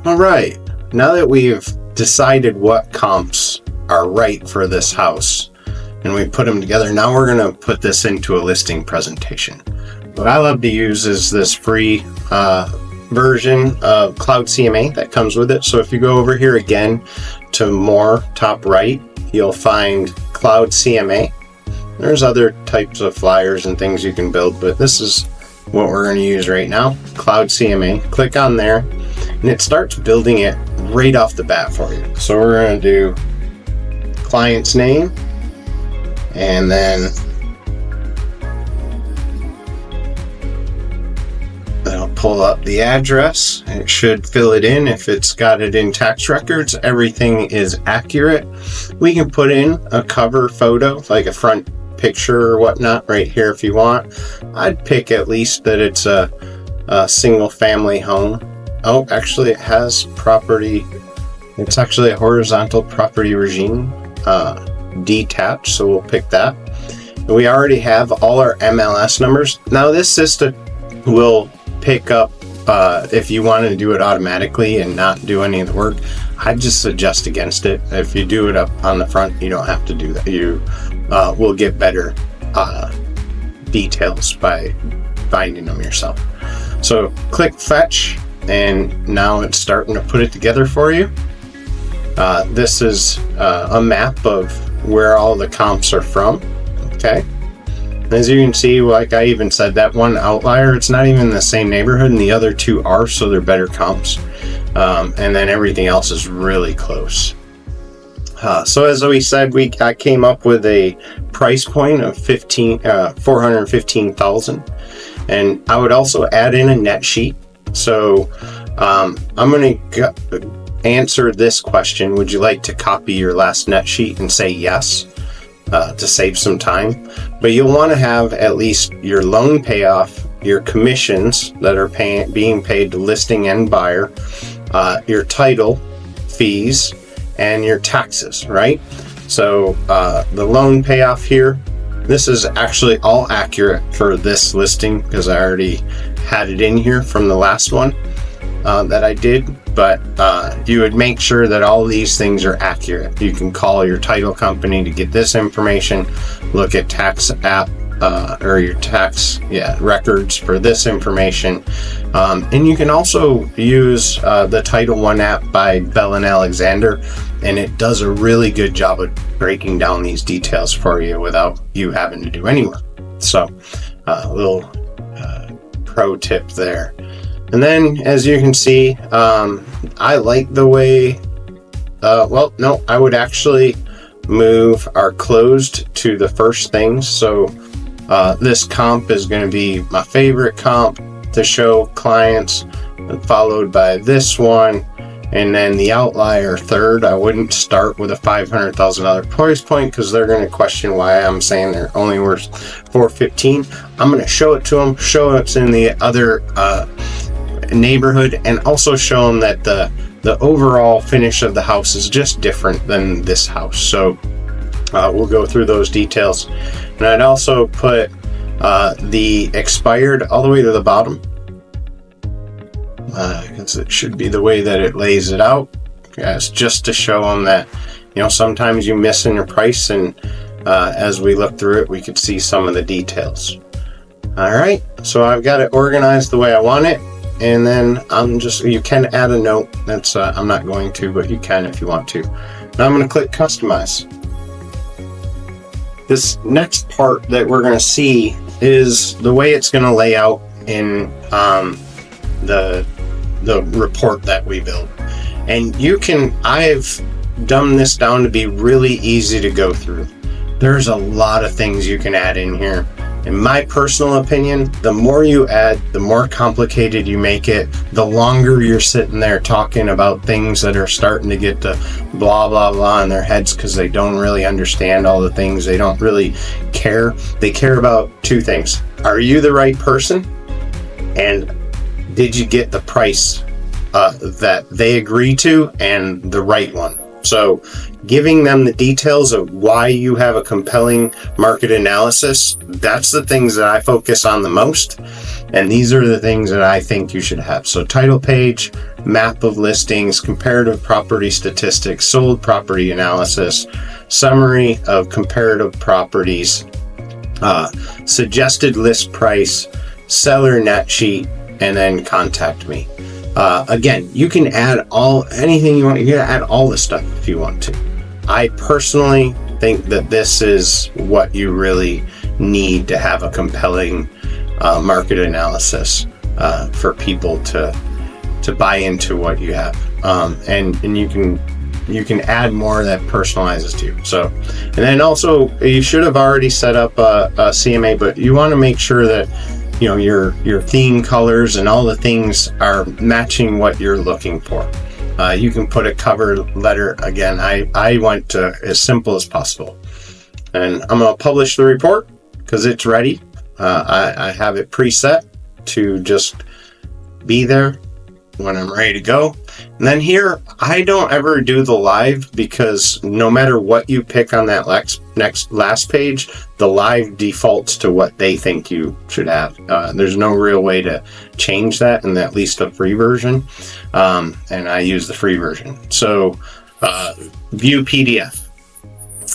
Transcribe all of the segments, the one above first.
All right, now that we've decided what comps are right for this house and we put them together, now we're going to put this into a listing presentation. What I love to use is this free version of Cloud CMA that comes with it. So if you go over here again to more, top right, you'll find Cloud CMA. There's other types of flyers and things you can build, but this is what we're going to use right now, Cloud CMA. Click on there and it starts building it right off the bat for you. So we're going to do client's name, and then it'll pull up the address. It should fill it in. If it's got it in tax records, everything is accurate. We can put in a cover photo, like a front picture or whatnot right here if you want. I'd pick at least that it's a single family home. Oh, actually it has property. It's actually a horizontal property regime, detached, so we'll pick that. We already have all our MLS numbers. Now this system will pick up if you want to do it automatically and not do any of the work. I just suggest against it. If you do it up on the front, you don't have to do that. You will get better details by finding them yourself. So click fetch, and now it's starting to put it together for you. This is a map of where all the comps are from. Okay. As you can see, like I even said, that one outlier, it's not even in the same neighborhood, and the other two are, so they're better comps. And then everything else is really close. So as we said, I came up with a price point of $415,000, and I would also add in a net sheet. So I'm going to answer this question: would you like to copy your last net sheet? And say yes, to save some time. But you'll want to have at least your loan payoff, your commissions that are being paid to listing and buyer, your title fees, and your taxes, right? So the loan payoff here, this is actually all accurate for this listing because I already had it in here from the last one that I did. But you would make sure that all these things are accurate. You can call your title company to get this information, look at tax app or your tax records for this information. And you can also use the Title One app by Bell and Alexander, and it does a really good job of breaking down these details for you without you having to do any work. So a little pro tip there. And then, as you can see, I like the way, I would actually move our closed to the first things. So this comp is going to be my favorite comp to show clients, followed by this one, and then the outlier third. I wouldn't start with a $500,000 price point because they're going to question why I'm saying they're only worth $415,000. I'm going to show it to them, show it's in the other neighborhood, and also show them that the overall finish of the house is just different than this house. So we'll go through those details, and I'd also put the expired all the way to the bottom, because it should be the way that it lays it out. It's just to show them that, sometimes you miss in your price, and as we look through it, we could see some of the details. All right, so I've got it organized the way I want it. And then you can add a note. That's I'm not going to, but you can if you want to. Now I'm going to click customize. This next part that we're going to see is the way it's going to lay out in the report that we build. And I've dumbed this down to be really easy to go through. There's a lot of things you can add in here. In my personal opinion, the more you add, the more complicated you make it, the longer you're sitting there talking about things that are starting to get to blah, blah, blah in their heads because they don't really understand all the things. They don't really care. They care about two things. Are you the right person? And did you get the price that they agree to and the right one? So giving them the details of why you have a compelling market analysis, that's the things that I focus on the most. And these are the things that I think you should have. So title page, map of listings, comparative property statistics, sold property analysis, summary of comparative properties, suggested list price, seller net sheet, and then contact me. Again, you can add anything you want. You can add all this stuff if you want to. I personally think that this is what you really need to have a compelling market analysis for people to buy into what you have, and you can add more that personalizes to you. So, and then also you should have already set up a CMA, but you want to make sure that your theme colors and all the things are matching what you're looking for. You can put a cover letter. Again, I went to as simple as possible, and I'm going to publish the report because it's ready. I have it preset to just be there when I'm ready to go. And then here, I don't ever do the live because no matter what you pick on that last page, the live defaults to what they think you should have. There's no real way to change that in at least the free version. And I use the free version. So view PDF.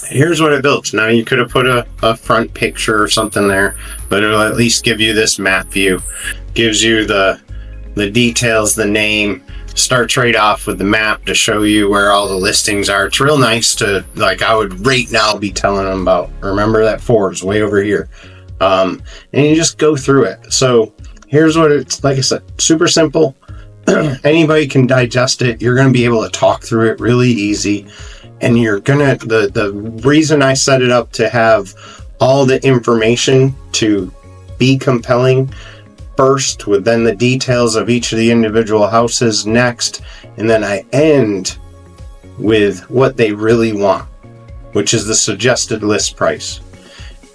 Here's what it builds. Now you could have put a front picture or something there, but it'll at least give you this map view. Gives you the details, the name, starts right off with the map to show you where all the listings are. It's real nice to, like, I would right now be telling them about, remember that Forbes way over here. And you just go through it. So here's what it's, like I said, super simple. Anybody can digest it. You're going to be able to talk through it really easy. And you're going to, the reason I set it up to have all the information to be compelling first, with then the details of each of the individual houses next, and then I end with what they really want, which is the suggested list price,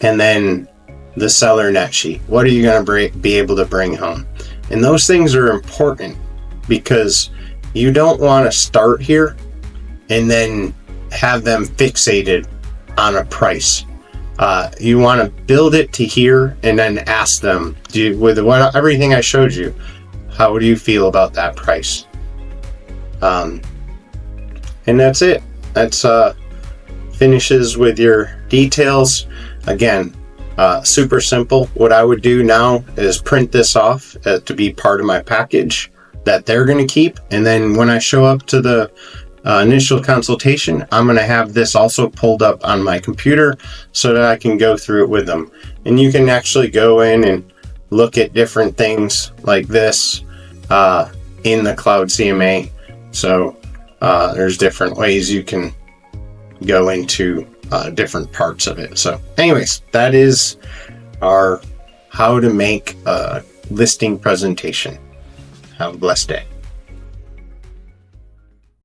and then the seller net sheet. What are you going to be able to bring home? And those things are important because you don't want to start here and then have them fixated on a price. You want to build it to here and then ask them, with everything I showed you, how do you feel about that price? And that's it. That's finishes with your details. Again, super simple. What I would do now is print this off to be part of my package that they're going to keep. And then when I show up to the initial consultation, I'm going to have this also pulled up on my computer so that I can go through it with them. And you can actually go in and look at different things like this in the Cloud CMA. So there's different ways you can go into different parts of it. So anyways, that is our how to make a listing presentation. Have a blessed day.